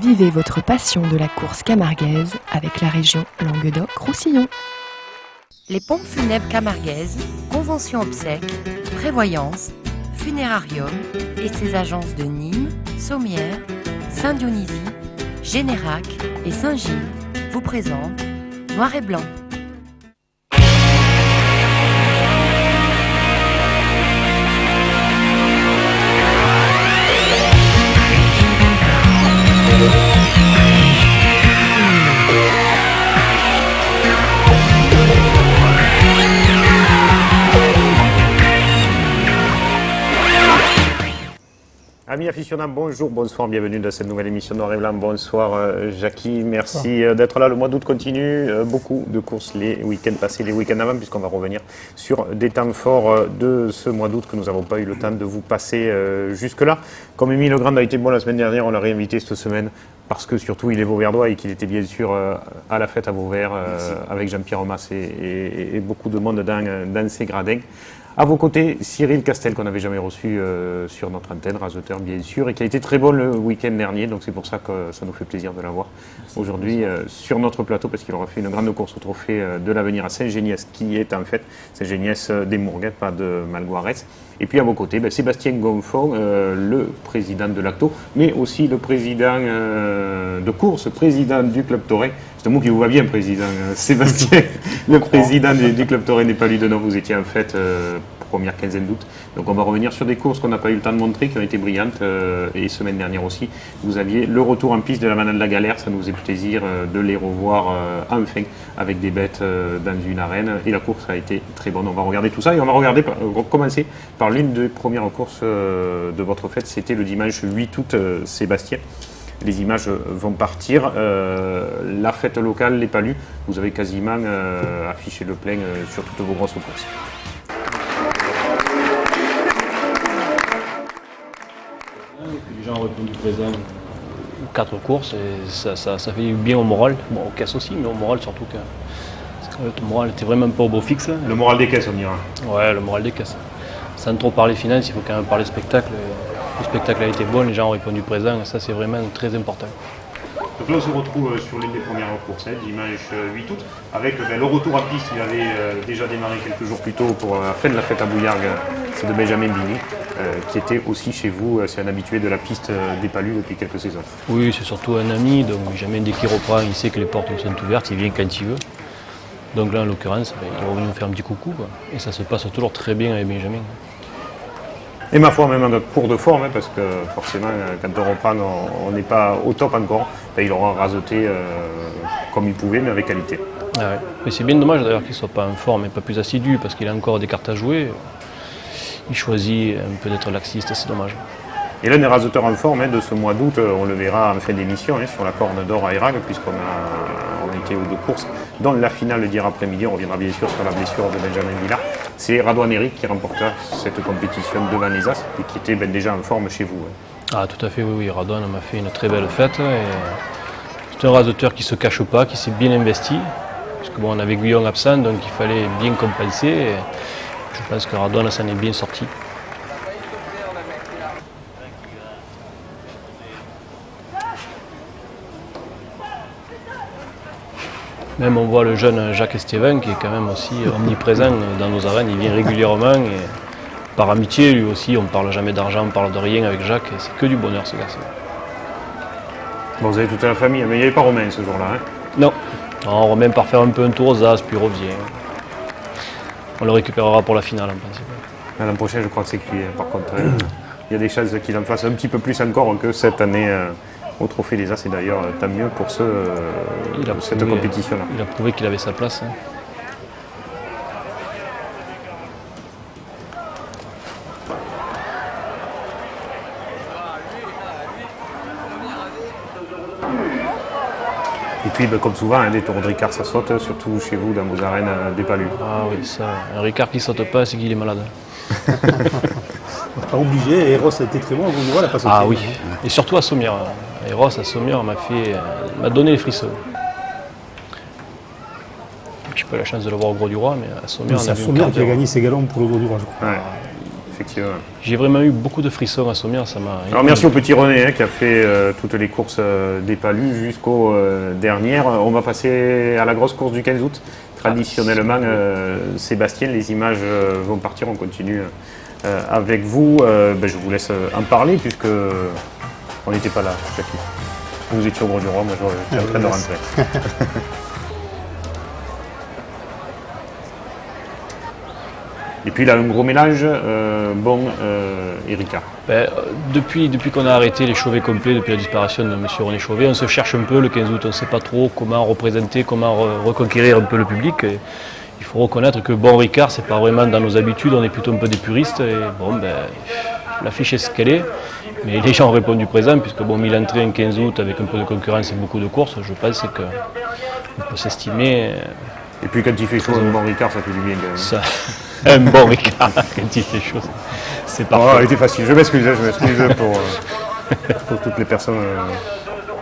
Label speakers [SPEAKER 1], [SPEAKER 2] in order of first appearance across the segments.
[SPEAKER 1] Vivez votre passion de la course camarguaise avec la région Languedoc-Roussillon.
[SPEAKER 2] Les pompes funèbres camarguaises, convention obsèques, prévoyance, funérarium et ses agences de Nîmes, Sommières, Saint-Dionysie, Générac et Saint-Gilles vous présentent Noir et Blanc.
[SPEAKER 3] Amis aficionados, bonjour, bonsoir, bienvenue dans cette nouvelle émission Noir et Blanc. Bonsoir Jackie, merci d'être là. Le mois d'août continue, beaucoup de courses les week-ends passés, les week-ends avant, puisqu'on va revenir sur des temps forts de ce mois d'août que nous n'avons pas eu le temps de vous passer jusque-là. Comme Émile Legrand a été bon la semaine dernière, on l'a réinvité cette semaine parce que surtout il est Vauverdois et qu'il était bien sûr à la fête à Vauvert avec Jean-Pierre Omas et beaucoup de monde dans ses gradins. À vos côtés, Cyril Castel, qu'on n'avait jamais reçu sur notre antenne, raseteur bien sûr, et qui a été très bon le week-end dernier, donc c'est pour ça que ça nous fait plaisir de l'avoir aujourd'hui sur notre plateau, parce qu'il aura fait une grande course au trophée de l'avenir à Saint-Géniès, qui est en fait Saint-Géniès des Mourguettes, pas de Malgoirès. Et puis à vos côtés, Sébastien Gonfond, le président de l'Acto, mais aussi le président de course, président du Club Toray. C'est un mot qui vous va bien, président Sébastien. Le président du Club Toray n'est pas lui de nom, vous étiez en fait première quinzaine d'août. Donc on va revenir sur des courses qu'on n'a pas eu le temps de montrer, qui ont été brillantes. Et semaine dernière aussi, vous aviez le retour en piste de la Manade de la Galère. Ça nous faisait plaisir de les revoir enfin avec des bêtes dans une arène. Et la course a été très bonne. On va regarder tout ça et on va commencer par l'une des premières courses de votre fête. C'était le dimanche 8 août, Sébastien. Les images vont partir. La fête locale, les palus, vous avez quasiment affiché le plein sur toutes vos grosses courses.
[SPEAKER 4] Les gens ont répondu présent aux 4 courses et ça fait du bien au moral. Bon, aux caisses aussi, mais au moral surtout. Le moral n'était vraiment pas au beau fixe.
[SPEAKER 3] Le moral des caisses, on dira.
[SPEAKER 4] Ouais, le moral des caisses. Sans trop parler finance, il faut quand même parler spectacle. Le spectacle a été bon, les gens ont répondu présent, et ça c'est vraiment très important.
[SPEAKER 3] Donc là on se retrouve sur l'une des premières courses, dimanche 8 août, avec le retour en piste. Il avait déjà démarré quelques jours plus tôt pour la fin de la fête à Bouillargues, c'est de Benjamin Bini, qui était aussi chez vous, c'est un habitué de la piste des palus depuis quelques saisons.
[SPEAKER 4] Oui, c'est surtout un ami, donc jamais dès qu'il reprend, il sait que les portes sont ouvertes, il vient quand il veut. Donc là en l'occurrence, il va venir nous faire un petit coucou, quoi. Et ça se passe toujours très bien avec Benjamin.
[SPEAKER 3] Et ma foi, même en cours de forme, parce que forcément, quand on reprend, on n'est pas au top encore. Il aura raseté comme il pouvait, mais avec qualité.
[SPEAKER 4] Ah ouais. Mais c'est bien dommage d'ailleurs qu'il ne soit pas en forme et pas plus assidu, parce qu'il a encore des cartes à jouer. Il choisit un peu d'être laxiste, c'est dommage.
[SPEAKER 3] Et l'un des raseteurs en forme de ce mois d'août, on le verra en fin d'émission sur la Corne d'Or à Erague, puisqu'on a été aux 2 courses, dont la finale d'hier après-midi. On reviendra bien sûr sur la blessure de Benjamin Villard. C'est Radouane Eric qui remporta cette compétition devant les As et qui était déjà en forme chez vous.
[SPEAKER 4] Ah tout à fait, oui. Radouane m'a fait une très belle fête. C'est un raseteur qui ne se cache pas, qui s'est bien investi. Parce que on avait Guillaume absent, donc il fallait bien compenser. Et je pense que Radouane s'en est bien sorti. Même on voit le jeune Jacques Esteven qui est quand même aussi omniprésent dans nos arènes, il vient régulièrement et par amitié lui aussi, on ne parle jamais d'argent, on parle de rien avec Jacques et c'est que du bonheur ce garçon.
[SPEAKER 3] Bon, vous avez toute la famille, mais il n'y avait pas Romain ce jour-là.
[SPEAKER 4] Non, Romain part faire un peu un tour aux As puis revient. On le récupérera pour la finale en principe.
[SPEAKER 3] L'an prochain je crois que c'est cuit par contre. Il y a des chances qu'il en fasse un petit peu plus encore que cette année. Au Trophée des As, et d'ailleurs tant mieux pour cette compétition-là.
[SPEAKER 4] Il a prouvé qu'il avait sa place.
[SPEAKER 3] Et puis, comme souvent, des taureaux de Ricard, ça saute, surtout chez vous, dans vos arènes des palus.
[SPEAKER 4] Ah oui, ça, un Ricard qui ne saute pas, c'est qu'il est malade.
[SPEAKER 5] Pas obligé, Eros a été très bon, elle a pas sauté.
[SPEAKER 4] Ah oui, et surtout à Sommières. Eros à Sommières m'a donné les frissons. J'ai pas eu la chance de le voir au Gros du Roi, mais à Sommières,
[SPEAKER 5] c'est à Sommières qui a gagné ses galons pour le Gros du Roi, je crois.
[SPEAKER 3] Ouais. effectivement.
[SPEAKER 4] J'ai vraiment eu beaucoup de frissons à Sommières, ça m'a...
[SPEAKER 3] Alors merci au petit René qui a fait toutes les courses des Palus jusqu'aux dernières. On va passer à la grosse course du 15 août. Traditionnellement, Sébastien, les images vont partir, on continue avec vous. Je vous laisse en parler puisque on n'était pas là, Jackie. Vous étiez au Gros du Roi, moi j'étais en train de rentrer. Et puis là, un gros mélange, et Ricard.
[SPEAKER 4] Depuis qu'on a arrêté les Chauvet complets, depuis la disparition de M. René Chauvet, on se cherche un peu le 15 août, on ne sait pas trop comment représenter, comment reconquérir un peu le public. Et il faut reconnaître que bon Ricard, c'est pas vraiment dans nos habitudes, on est plutôt un peu des puristes. Et l'affiche est ce qu'elle est, mais les gens ont répondu présent, puisque Milan Tré un 15 août avec un peu de concurrence et beaucoup de courses, je pense qu'on peut s'estimer.
[SPEAKER 3] Et puis quand il fait chaud, un bon Ricard, ça fait du bien.
[SPEAKER 4] Ça, un bon Ricard, quand il fait chaud, c'est parfait.
[SPEAKER 3] Elle était facile, je m'excuse pour toutes les personnes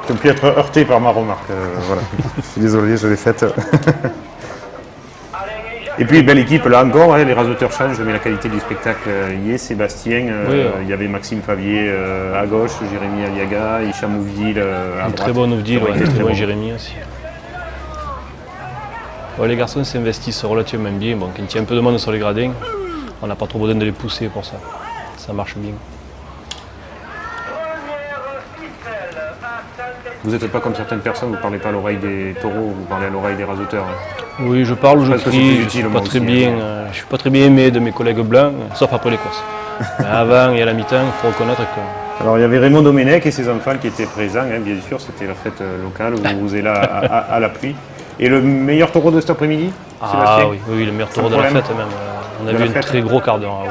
[SPEAKER 3] qui ont pu être heurtées par ma remarque. Voilà. Je suis désolé, je l'ai faite. Et puis belle équipe là encore, les rasoteurs changent, mais la qualité du spectacle y est. Sébastien, il y avait Maxime Favier à gauche, Jérémy Aliaga, Hicham Ouvdil à droite.
[SPEAKER 4] Très bon Ouvdil, très bon Jérémy aussi. Les garçons s'investissent relativement bien. Quand il y a un peu de monde sur les gradins, on n'a pas trop besoin de les pousser pour ça. Ça marche bien.
[SPEAKER 3] Vous n'êtes pas comme certaines personnes, vous ne parlez pas à l'oreille des taureaux, vous parlez à l'oreille des rasoteurs.
[SPEAKER 4] Oui, je parle ou je crie, je ne suis pas très bien aimé de mes collègues blancs, sauf après les courses. Mais avant et à la mi-temps, il faut reconnaître que...
[SPEAKER 3] Alors il y avait Raymond Domenech et ses enfants qui étaient présents, bien sûr, c'était la fête locale, vous êtes là à la pluie. Et le meilleur taureau de cet après-midi, Sébastien ?
[SPEAKER 4] Oui, le meilleur taureau de la fête même. On a vu un très gros quart d'heure.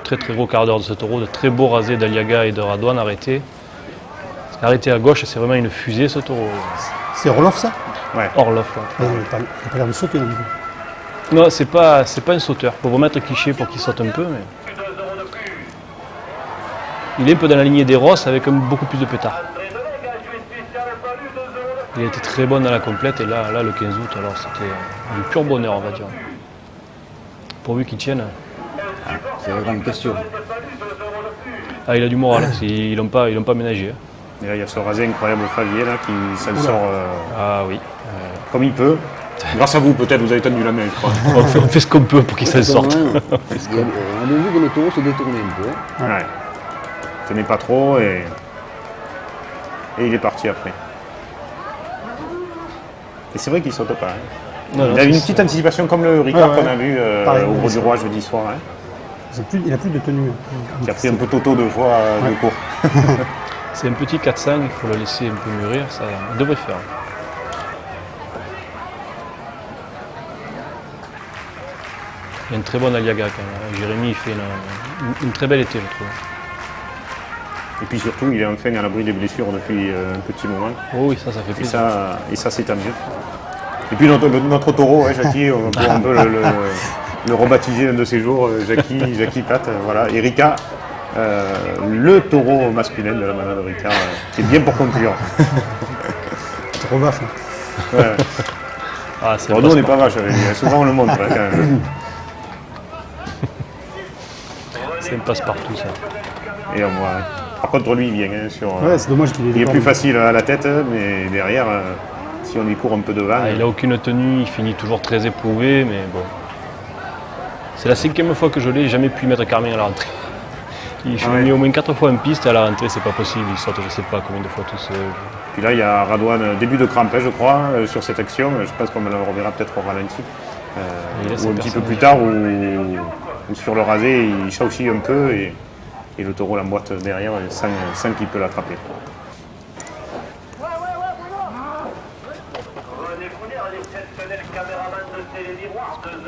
[SPEAKER 4] Très gros quart d'heure de ce taureau, de très beaux rasés d'Aliaga et de Radouane arrêtés. Arrêté à gauche, c'est vraiment une fusée ce taureau.
[SPEAKER 5] C'est Orloff ça ?
[SPEAKER 3] Ouais.
[SPEAKER 4] Orloff.
[SPEAKER 5] Il n'a pas l'air de sauter non plus.
[SPEAKER 4] Non, c'est pas un sauteur. Il faut remettre Quiché pour qu'il saute un peu. Mais... il est un peu dans la lignée des Rosses avec beaucoup plus de pétard. Il a été très bon dans la complète et là le 15 août, alors c'était du pur bonheur, on va dire. Pourvu qu'il tienne.
[SPEAKER 6] C'est la grande question.
[SPEAKER 4] Il a du moral, ils l'ont pas ménagé.
[SPEAKER 3] Et là, il y a ce rasé incroyable Favier là, qui s'en sort
[SPEAKER 4] Oui.
[SPEAKER 3] comme il peut. Grâce à vous, peut-être, vous avez tendu la main, je crois.
[SPEAKER 4] On fait ce qu'on peut pour qu'il s'en sorte.
[SPEAKER 6] On a vu que le taureau se détournait un peu.
[SPEAKER 3] Ouais. Tenez pas trop et il est parti après. Et c'est vrai qu'il ne saute pas. Il a une petite anticipation comme le Ricard qu'on a vu au Gros du Roi jeudi soir.
[SPEAKER 5] Il n'a plus de tenue.
[SPEAKER 3] Qui a pris un peu Toto 2 fois de cours.
[SPEAKER 4] C'est un petit 400, il faut le laisser un peu mûrir, ça devrait faire. Il y a une très bonne Aliaga quand même. Jérémy fait une très belle été, je trouve.
[SPEAKER 3] Et puis surtout, il est enfin à l'abri des blessures depuis un petit moment.
[SPEAKER 4] Oh oui, ça fait plaisir.
[SPEAKER 3] Et ça, c'est tant mieux. Et puis notre taureau, Jackie, on peut un peu le rebaptiser un de ces jours, Jackie Pat, voilà. Et Ricard, le taureau masculin de la manade de Ricard, qui est bien pour conclure.
[SPEAKER 5] Trop vache.
[SPEAKER 3] Ouais. Nous, on n'est pas vache avec lui, souvent on le montre quand même.
[SPEAKER 4] C'est un passe-partout ça.
[SPEAKER 3] Et on voit. Par contre, lui, il vient sur.
[SPEAKER 5] C'est dommage qu'il ait.
[SPEAKER 3] Il est plus facile à la tête, mais derrière, si on y court un peu devant.
[SPEAKER 4] Il n'a aucune tenue, il finit toujours très éprouvé, mais bon. C'est la 5e fois que je l'ai, jamais pu mettre Carmin à la rentrée. Il finit au moins 4 fois en piste et à la rentrée, c'est pas possible, il saute je sais pas combien de fois tout seul.
[SPEAKER 3] Puis là, il y a Radouane, début de crampe, je crois, sur cette action. Je pense qu'on le reverra peut-être au ralenti. Ou un petit peu plus tard, ou sur le rasé, il chauchit un peu et le taureau l'emboîte derrière sans qu'il peut l'attraper.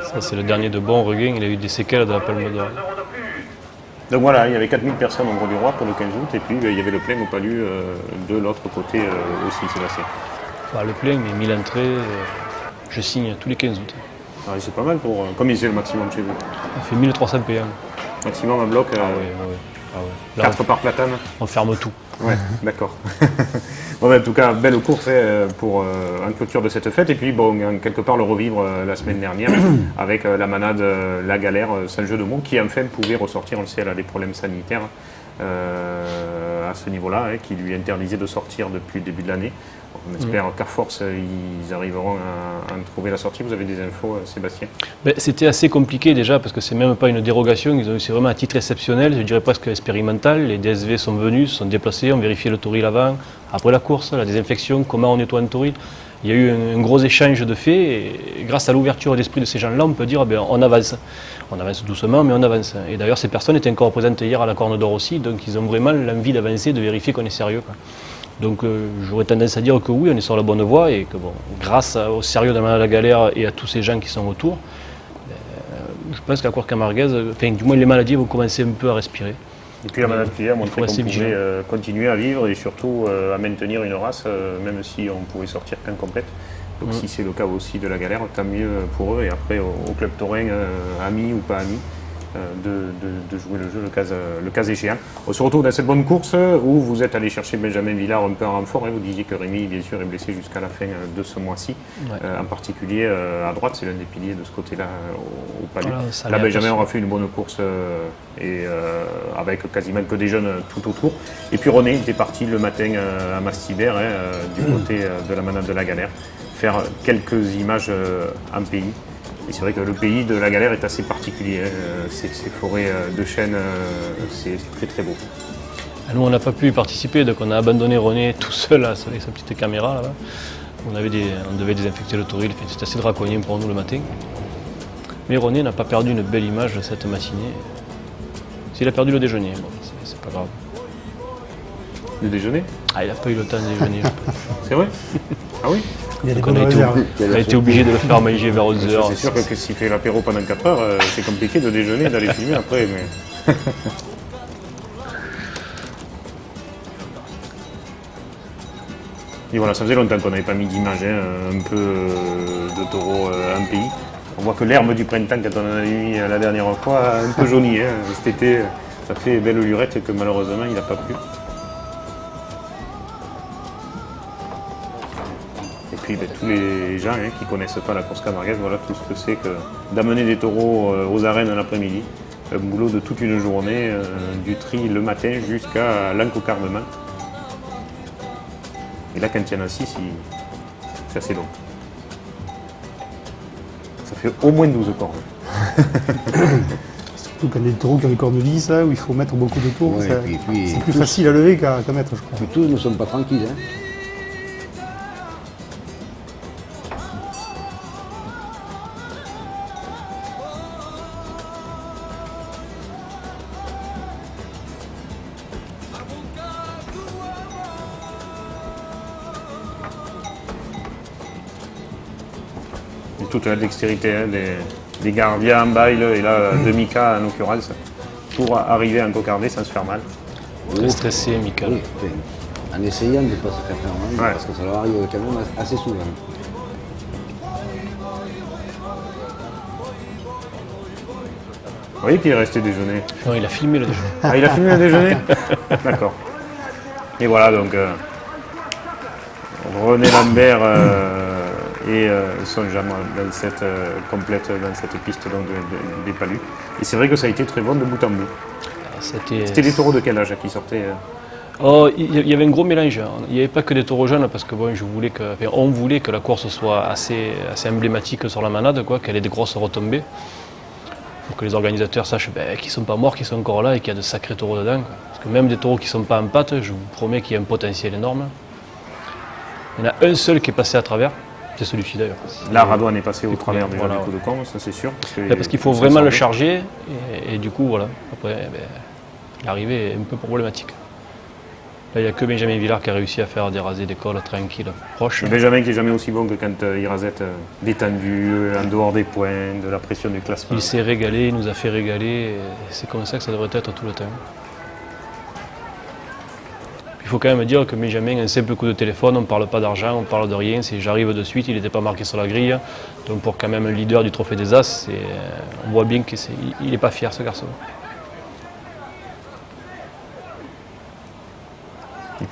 [SPEAKER 4] Ça, c'est le dernier de bon regain, il a eu des séquelles de la Palme d'Or.
[SPEAKER 3] Donc voilà, il y avait 4000 personnes au Gros du Roi pour le 15 août, et puis il y avait le plein au Palu de l'autre côté aussi, Sébastien.
[SPEAKER 4] Le plein, mais 1000 entrées, je signe tous les 15 août.
[SPEAKER 3] C'est pas mal pour. Combien c'est le maximum chez vous?
[SPEAKER 4] On fait 1300 payants.
[SPEAKER 3] Maximum en bloc.
[SPEAKER 4] Oui. Ah ouais. Là,
[SPEAKER 3] 4 par platane.
[SPEAKER 4] on ferme tout.
[SPEAKER 3] Ouais, d'accord. Bon, en tout cas, belle course pour en clôture de cette fête. Et puis, bon, quelque part, le revivre la semaine dernière avec la manade, la galère, sans jeu de mots, qui enfin pouvait ressortir. On le sait, elle a des problèmes sanitaires à ce niveau-là, qui lui interdisait de sortir depuis le début de l'année. On espère qu'à force, ils arriveront à en trouver la sortie. Vous avez des infos, Sébastien?
[SPEAKER 4] C'était assez compliqué déjà parce que c'est même pas une dérogation, c'est vraiment un titre exceptionnel, je dirais presque expérimental. Les DSV sont venus, se sont déplacés, ont vérifié le tauril avant, après la course, la désinfection, comment on nettoie un tauril. Il y a eu un gros échange de faits et grâce à l'ouverture d'esprit de ces gens-là, on peut dire on avance. On avance doucement, mais on avance. Et d'ailleurs, ces personnes étaient encore représentées hier à la Corne d'Or aussi, donc ils ont vraiment l'envie d'avancer, de vérifier qu'on est sérieux, quoi. Donc j'aurais tendance à dire que oui, on est sur la bonne voie et que bon, grâce au sérieux de la galère et à tous ces gens qui sont autour, je pense qu'à course camarguaise, enfin du moins les maladies vont commencer un peu à respirer.
[SPEAKER 3] Et puis la manade a montré qu'on
[SPEAKER 4] rester
[SPEAKER 3] pouvait continuer à vivre et surtout à maintenir une race, même si on pouvait sortir complète. Donc si c'est le cas aussi de la galère, tant mieux pour eux. Et après au club taurin, amis ou pas amis, de jouer le jeu le cas échéant. On se retrouve dans cette bonne course où vous êtes allé chercher Benjamin Villard un peu en renfort. Vous disiez que Rémi, bien sûr, est blessé jusqu'à la fin de ce mois-ci.
[SPEAKER 4] Ouais.
[SPEAKER 3] En particulier à droite, c'est l'un des piliers de ce côté-là au Palu.
[SPEAKER 4] Voilà,
[SPEAKER 3] là, Benjamin aura fait une bonne course avec quasiment que des jeunes tout autour. Et puis René était parti le matin à Mastibert, du côté de la manade de la galère, faire quelques images en pays. Et c'est vrai que le pays de la galère est assez particulier. Ces forêts de chênes, c'est très très beau.
[SPEAKER 4] Nous, on n'a pas pu y participer, donc on a abandonné René tout seul avec sa petite caméra là-bas. On devait désinfecter le tauril, c'était assez draconien pour nous le matin. Mais René n'a pas perdu une belle image cette matinée. S'il a perdu le déjeuner, bon, c'est pas grave.
[SPEAKER 3] Le déjeuner?
[SPEAKER 4] Ah, il n'a pas eu le temps de déjeuner.
[SPEAKER 3] C'est vrai? Ah oui?
[SPEAKER 5] Il y a des
[SPEAKER 4] Donc on
[SPEAKER 5] bonnes réserves.
[SPEAKER 4] a été obligé de le faire manger vers 11h.
[SPEAKER 3] C'est sûr que s'il fait l'apéro pendant 4 heures, c'est compliqué de déjeuner, d'aller filmer après. Mais... Et voilà, ça faisait longtemps qu'on n'avait pas mis d'image, un peu de taureau en pays. On voit que l'herbe du printemps, quand on en a mis la dernière fois, a un peu jauni. Cet été, ça fait belle lurette que malheureusement, il n'a pas plu. Et puis tous les gens qui ne connaissent pas la course camarguaise, voilà tout ce que c'est que d'amener des taureaux aux arènes l'après-midi. Un boulot de toute une journée, du tri le matin jusqu'à l'encocardement. Et là, quand il y en a 6, c'est assez long. Ça fait au moins 12 cordes.
[SPEAKER 5] Surtout quand il y a des taureaux qui ont des cornes lisses, là, où il faut mettre beaucoup de tours,
[SPEAKER 6] Ouais, et puis
[SPEAKER 5] c'est plus facile à lever qu'à mettre, je crois.
[SPEAKER 6] Puis tous ne sont pas tranquilles.
[SPEAKER 3] Et toute la dextérité des gardiens en bail et là, de Mika en l'occurrence, pour arriver à cocarder sans se faire mal.
[SPEAKER 4] Très stressé, Michael.
[SPEAKER 6] Oui, enfin, en essayant de ne pas se faire faire mal,
[SPEAKER 3] Ouais.
[SPEAKER 6] parce que ça leur arrive quand même assez souvent.
[SPEAKER 3] Oui, puis il est resté déjeuner.
[SPEAKER 4] Non, il a filmé le déjeuner.
[SPEAKER 3] Ah, il a fini le déjeuner? D'accord. Et voilà, donc René Lambert et son Jean dans cette complète dans cette piste donc, des Palus. Et c'est vrai que ça a été très bon de bout en bout. C'était des taureaux de quel âge qui sortaient
[SPEAKER 4] Oh, il y avait un gros mélange. Il n'y avait pas que des taureaux jeunes parce que bon, on voulait que la course soit assez emblématique sur la manade, qu'elle ait des grosses retombées. Pour que les organisateurs sachent qu'ils ne sont pas morts, qu'ils sont encore là et qu'il y a de sacrés taureaux dedans. Parce que même des taureaux qui ne sont pas en pâte, je vous promets qu'il y a un potentiel énorme. Il y en a un seul qui est passé à travers, c'est celui-ci d'ailleurs.
[SPEAKER 3] Là, Radouane est passé au travers déjà
[SPEAKER 4] voilà,
[SPEAKER 3] du coup de con, ça c'est sûr.
[SPEAKER 4] Parce qu'il faut vraiment le charger et du coup, voilà. Après, l'arrivée est un peu problématique. Là, il n'y a que Benjamin Villard qui a réussi à faire des rasés d'école tranquilles, proches.
[SPEAKER 3] Benjamin qui n'est jamais aussi bon que quand il rasette détendu, en dehors des points, de la pression du classement.
[SPEAKER 4] Il s'est régalé, il nous a fait régaler, et c'est comme ça que ça devrait être tout le temps. Il faut quand même dire que Benjamin, un simple coup de téléphone, on ne parle pas d'argent, on ne parle de rien, c'est j'arrive de suite, il n'était pas marqué sur la grille. Donc pour quand même un leader du Trophée des As, on voit bien qu'il n'est pas fier ce garçon.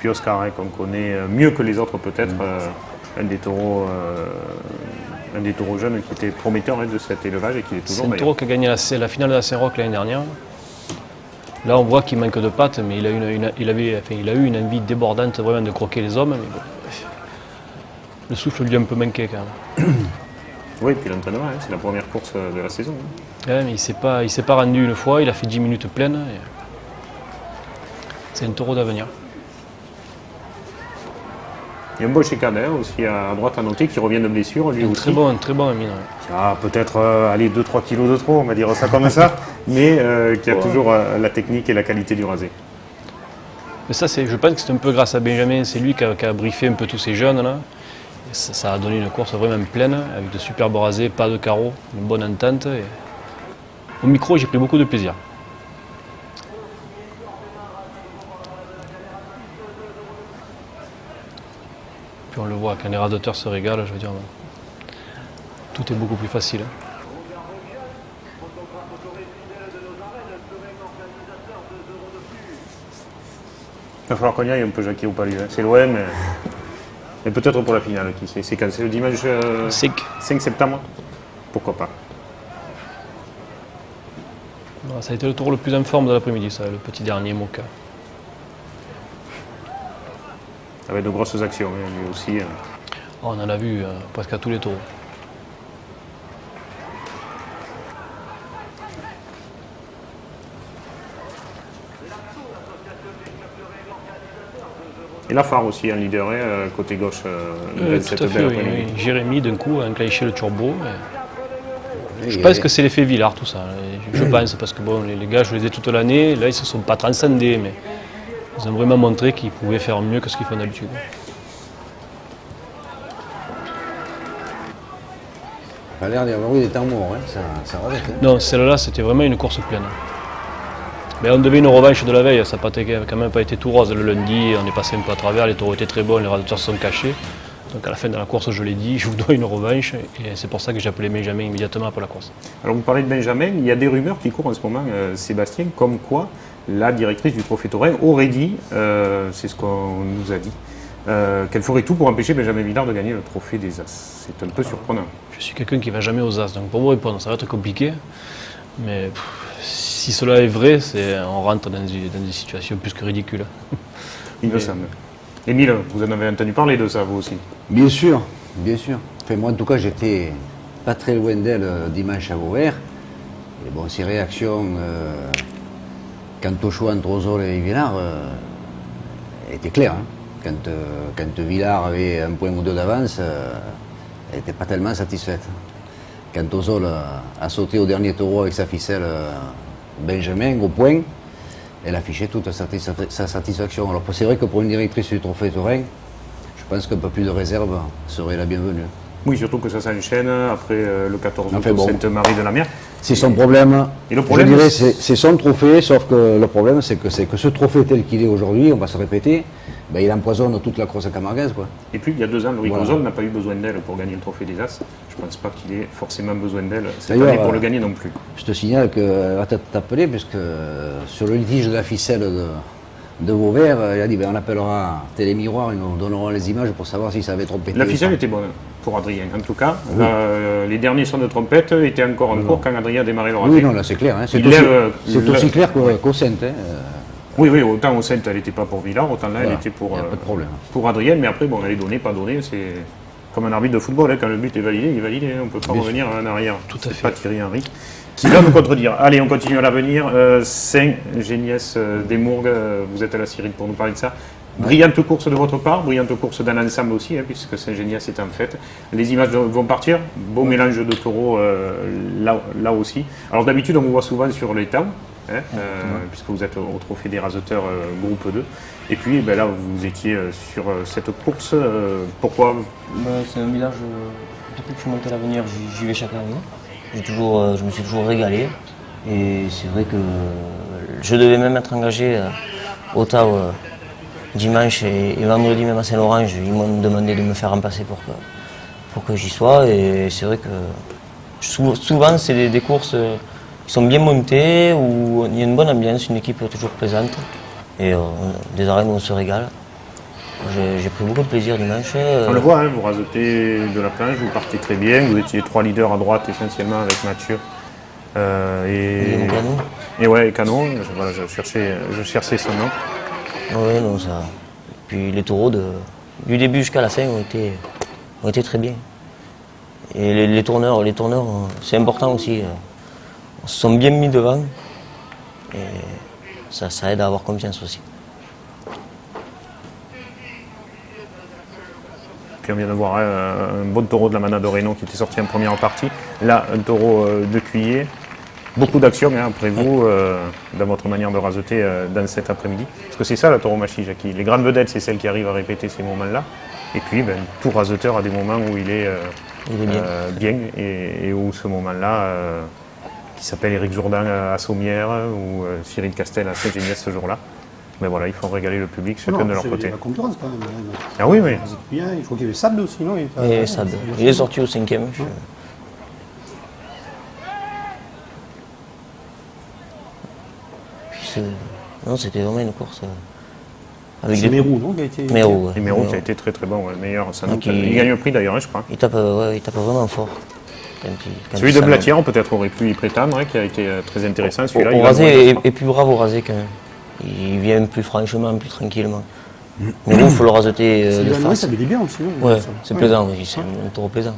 [SPEAKER 3] puis Oscar, hein, qu'on connaît mieux que les autres peut-être, un des taureaux jeunes qui était prometteur de cet élevage et qui est
[SPEAKER 4] C'est
[SPEAKER 3] toujours
[SPEAKER 4] un taureau qui a gagné la finale de la Saint-Roch l'année dernière. Là, on voit qu'il manque de pattes, mais il a eu une envie débordante vraiment de croquer les hommes. Mais bon, le souffle lui a un peu manqué quand même.
[SPEAKER 3] Oui, et puis l'entraînement, c'est la première course de la saison.
[SPEAKER 4] Ouais, mais il ne s'est pas rendu une fois, il a fait 10 minutes pleines. C'est un taureau d'avenir.
[SPEAKER 3] Il y a un beau Chicane aussi à droite à noter qui revient de blessure, lui aussi.
[SPEAKER 4] Très bon Amine.
[SPEAKER 3] Ah, peut-être 2-3 kilos de trop, on va dire ça comme ça, mais qui a toujours la technique et la qualité du rasé.
[SPEAKER 4] Mais ça, je pense que c'est un peu grâce à Benjamin, c'est lui qui a briefé un peu tous ces jeunes là. Ça a donné une course vraiment pleine, avec de superbes rasés, pas de carreaux, une bonne entente. Et... Au micro, j'ai pris beaucoup de plaisir. Puis on le voit, quand les raseteurs se régalent, je veux dire, tout est beaucoup plus facile.
[SPEAKER 3] Il va falloir qu'on y aille un peu, Jackie, ou pas lui. C'est loin, mais peut-être pour la finale, qui sait. C'est quand? C'est le dimanche 5 septembre. Pourquoi pas.
[SPEAKER 4] Ça a été le tour le plus en forme de l'après-midi, ça, le petit dernier Moka.
[SPEAKER 3] Avec de grosses actions, lui aussi.
[SPEAKER 4] On en a vu presque à tous les taureaux.
[SPEAKER 3] Et la phare aussi, un leader, côté gauche,
[SPEAKER 4] Tout à fait, oui. Jérémy, d'un coup, a enclenché le turbo. Je
[SPEAKER 6] Et-
[SPEAKER 4] pense que c'est l'effet Villard, tout ça. Je pense, parce que bon, les gars, je les ai toute l'année. Là, ils ne se sont pas transcendés, mais ils ont vraiment montré qu'ils pouvaient faire mieux que ce qu'ils font d'habitude.
[SPEAKER 6] Ça a l'air d'y avoir eu des temps morts, hein. Ça va vite. Hein.
[SPEAKER 4] Non, celle-là, c'était vraiment une course pleine. Mais on devait une revanche de la veille, ça n'a quand même pas été tout rose le lundi, on est passé un peu à travers, les taureaux étaient très bons, les raseteurs se sont cachés. Donc à la fin de la course, je l'ai dit, je vous dois une revanche, et c'est pour ça que j'ai appelé Benjamin immédiatement pour la course.
[SPEAKER 3] Alors vous parlez de Benjamin, il y a des rumeurs qui courent en ce moment, Sébastien, comme quoi la directrice du Trophée Taurin aurait dit, c'est ce qu'on nous a dit, qu'elle ferait tout pour empêcher Benjamin Villard de gagner le Trophée des As. C'est un peu surprenant.
[SPEAKER 4] Je suis quelqu'un qui ne va jamais aux As, donc pour vous répondre, ça va être compliqué. Mais si cela est vrai, on rentre dans des situations plus que ridicules.
[SPEAKER 3] Il me semble. Émile, vous en avez entendu parler de ça, vous aussi?
[SPEAKER 6] Bien sûr, bien sûr. Enfin, moi, en tout cas, j'étais pas très loin d'elle dimanche à Vauvert. Et bon, ses réactions quant au choix entre Ozol et Villard étaient claires. Hein. Quand Villard avait un point ou deux d'avance, elle n'était pas tellement satisfaite. Quand Ozol a sauté au dernier taureau avec sa ficelle Benjamin au point, elle affichait toute sa satisfaction. Alors c'est vrai que pour une directrice du Trophée Taurin, je pense qu'un peu plus de réserve serait la bienvenue.
[SPEAKER 3] Oui, surtout que ça s'enchaîne après le 14 août,
[SPEAKER 6] Enfin, bon.
[SPEAKER 3] Sainte-Marie de la Mer.
[SPEAKER 6] C'est son problème.
[SPEAKER 3] Et le problème,
[SPEAKER 6] je dirais, c'est son trophée, sauf que le problème, c'est que ce trophée tel qu'il est aujourd'hui, on va se répéter, ben, il empoisonne toute la course camarguaise, quoi.
[SPEAKER 3] Et puis il y a 2 ans, Loïc
[SPEAKER 6] Voilà.
[SPEAKER 3] Ozol n'a pas eu besoin d'elle pour gagner le Trophée des As. Je ne pense pas qu'il ait forcément besoin d'elle cette
[SPEAKER 6] D'ailleurs,
[SPEAKER 3] année pour le gagner non plus.
[SPEAKER 6] Je te signale qu'elle va t'appeler, puisque sur le litige de la ficelle de Vauvert, il a dit ben, on appellera Télémiroir, ils nous donneront les images pour savoir si ça avait trompé.
[SPEAKER 3] La ficelle était bonne pour Adrien. En tout cas, les derniers sons de trompette étaient encore en cours quand Adrien a démarré le rasé.
[SPEAKER 6] Oui, non, là c'est clair. Hein. C'est
[SPEAKER 3] Il
[SPEAKER 6] aussi,
[SPEAKER 3] lève,
[SPEAKER 6] c'est aussi clair qu'au Sainte. Hein.
[SPEAKER 3] Oui, autant au Sainte, elle n'était pas pour Villard, autant là,
[SPEAKER 6] Voilà.
[SPEAKER 3] elle était pour,
[SPEAKER 6] Il y a pas de problème.
[SPEAKER 3] pour Adrien. Mais après, bon, elle est donnée, pas donnée, c'est comme un arbitre de football. Hein, quand le but est validé, il est validé. Hein, on ne peut pas
[SPEAKER 6] Bien
[SPEAKER 3] revenir en arrière.
[SPEAKER 4] Tout à
[SPEAKER 3] C'est
[SPEAKER 4] fait.
[SPEAKER 3] pas Thierry Henry qui va nous contredire. Allez, on continue à l'avenir. Saint-Géniès d'Emourgues, vous êtes à la Cyril pour nous parler de ça. Brillante course de votre part, brillante course dans l'ensemble aussi, hein, puisque Saint-Géniès est en fête. Les images vont partir, beau mélange de taureaux là aussi. Alors d'habitude, on vous voit souvent sur les temps, hein, puisque vous êtes au Trophée des Raseteurs groupe 2. Et puis ben là, vous étiez sur cette course. Pourquoi?
[SPEAKER 7] C'est un village, depuis que je suis monté à l'avenir, j'y vais chaque année. Je me suis toujours régalé. Et c'est vrai que je devais même être engagé au TAO dimanche et vendredi même à Saint-Laurent. Ils m'ont demandé de me faire remplacer pour que j'y sois. Et c'est vrai que souvent c'est des courses qui sont bien montées, où il y a une bonne ambiance, une équipe toujours présente. Et des arènes où on se régale. J'ai pris beaucoup de plaisir dimanche.
[SPEAKER 3] On le voit, hein, vous rasetez de la planche, vous partez très bien. Vous étiez 3 leaders à droite essentiellement avec Mathieu.
[SPEAKER 7] Et mon canon.
[SPEAKER 3] Et ouais, Canon, voilà, je cherchais son nom.
[SPEAKER 7] Oui, non, ça. Puis les taureaux, du début jusqu'à la fin, ont été très bien. Et les tourneurs, c'est important aussi. On se sont bien mis devant. Et ça aide à avoir confiance aussi.
[SPEAKER 3] Puis on vient de voir un bon taureau de la Mana de Reynon qui était sorti en première partie. Là, un taureau de Cuillé. Beaucoup d'actions hein, après vous, dans votre manière de raseter dans cet après-midi. Parce que c'est ça la tauromachie, Jackie. Les grandes vedettes, c'est celles qui arrivent à répéter ces moments-là. Et puis, tout raseteur a des moments où il est bien. Et où ce moment-là, qui s'appelle Éric Jourdain à Sommières ou Cyril Castel à Saint-Geniès ce jour-là. Mais voilà, il faut régaler le public, chacun de leur côté.
[SPEAKER 5] Il y a la concurrence quand même.
[SPEAKER 3] Ah oui, oui.
[SPEAKER 5] Il faut qu'il y ait Sable aussi, non?
[SPEAKER 7] Et Sable. Il est sorti au 5e. Non, c'était vraiment une course.
[SPEAKER 5] Avec des Mérou, non?
[SPEAKER 7] Mérou,
[SPEAKER 3] Et Mérou qui a été très très bon, ouais, meilleur sans doute. Il gagne le prix d'ailleurs, hein, je crois.
[SPEAKER 7] Il tape vraiment fort.
[SPEAKER 3] Celui de Blatière, peut-être aurait pu y prétendre, hein, qui a été très intéressant. Celui-là,
[SPEAKER 7] au rasé est plus brave au rasé quand même. Il vient plus franchement, plus tranquillement. Mérou, il faut le raseter de face.
[SPEAKER 5] Ça lui bien aussi, non?
[SPEAKER 7] Ouais, c'est plaisant, oui, c'est un taureau plaisant.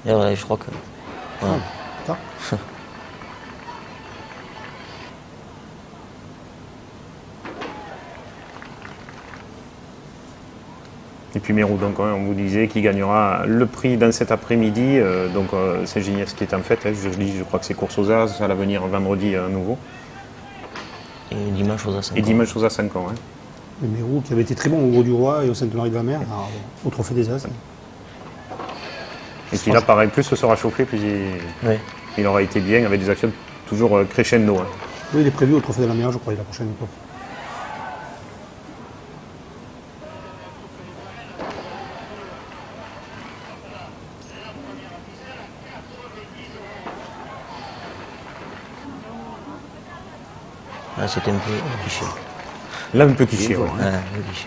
[SPEAKER 7] D'ailleurs, je crois que. Voilà.
[SPEAKER 3] Et puis Mérou, donc on vous disait qu'il gagnera le prix dans cet après-midi. Saint-Geniès qui est en fait, hein, je crois que c'est course aux As, à l'avenir vendredi à nouveau.
[SPEAKER 7] Et dimanche aux As.
[SPEAKER 3] Et dimanche aux As encore. Hein.
[SPEAKER 5] Le Mérou qui avait été très bon au Gros du Roi et au Sainte-Marie-de-la-Mer, au Trophée des As.
[SPEAKER 3] Et puis là, pareil, plus ce sera chauffé, plus il aura été bien avec des actions toujours crescendo. Hein.
[SPEAKER 5] Oui, il est prévu au Trophée de la Mer, je crois, la prochaine fois.
[SPEAKER 7] Là, c'était un peu cliché.
[SPEAKER 3] Là, un peu cliché, ouais.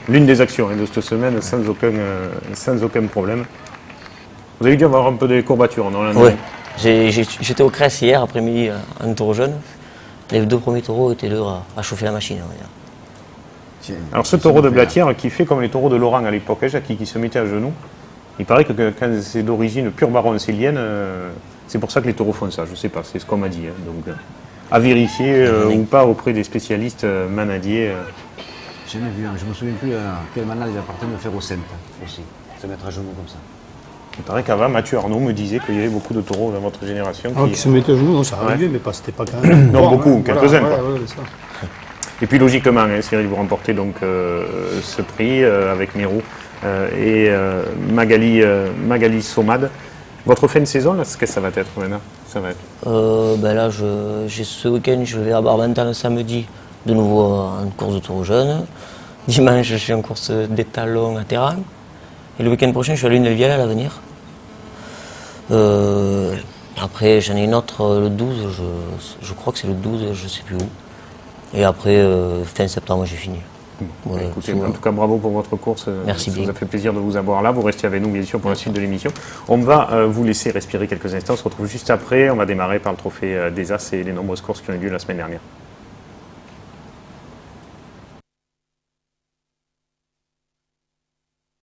[SPEAKER 3] L'une des actions de cette semaine, sans aucun problème. Vous avez dû avoir un peu de courbatures, non?
[SPEAKER 7] Oui. J'étais au Cresse hier après-midi en taureau jeune. Les 2 premiers taureaux étaient durs à chauffer la machine. On va dire.
[SPEAKER 3] Alors ce taureau de Blatière qui fait comme les taureaux de Laurent à l'époque, hein, Jackie, qui se mettait à genoux. Il paraît que quand c'est d'origine pure baroncélienne, c'est pour ça que les taureaux font ça. Je ne sais pas, c'est ce qu'on m'a dit. Hein. Donc, à vérifier ou pas auprès des spécialistes manadiers.
[SPEAKER 6] J'ai jamais vu, je ne me souviens plus à quel manade il appartenait de faire au centre aussi, se mettre à genoux comme ça.
[SPEAKER 3] Il paraît qu'avant, Mathieu Arnaud me disait qu'il y avait beaucoup de taureaux dans votre génération.
[SPEAKER 5] Qui se mettaient à genoux, non, ça arrivait, mais c'était pas quand même.
[SPEAKER 3] Non, beaucoup, quelques-uns.
[SPEAKER 5] Voilà,
[SPEAKER 3] et puis logiquement, hein, Cyril, vous remportez donc ce prix avec Mérou et Magali Somade. Votre fin de saison, là, qu'est-ce que ça va être maintenant?
[SPEAKER 7] Là, ce week-end, je vais à Barbentan samedi, de nouveau en course de taureau jeune. Dimanche, je suis en course d'étalons à Terran. Et le week-end prochain, je suis à l'Une de Vielle à l'avenir. Après, j'en ai une autre le 12, je crois que c'est le 12, je ne sais plus où. Et après, fin septembre, j'ai fini.
[SPEAKER 3] Ouais, écoutez, en tout cas, bravo pour votre course.
[SPEAKER 7] Merci bien.
[SPEAKER 3] Ça nous a fait plaisir de vous avoir là. Vous restez avec nous, bien sûr, pour la suite de l'émission. On va vous laisser respirer quelques instants. On se retrouve juste après. On va démarrer par le trophée des As et les nombreuses courses qui ont eu lieu la semaine dernière.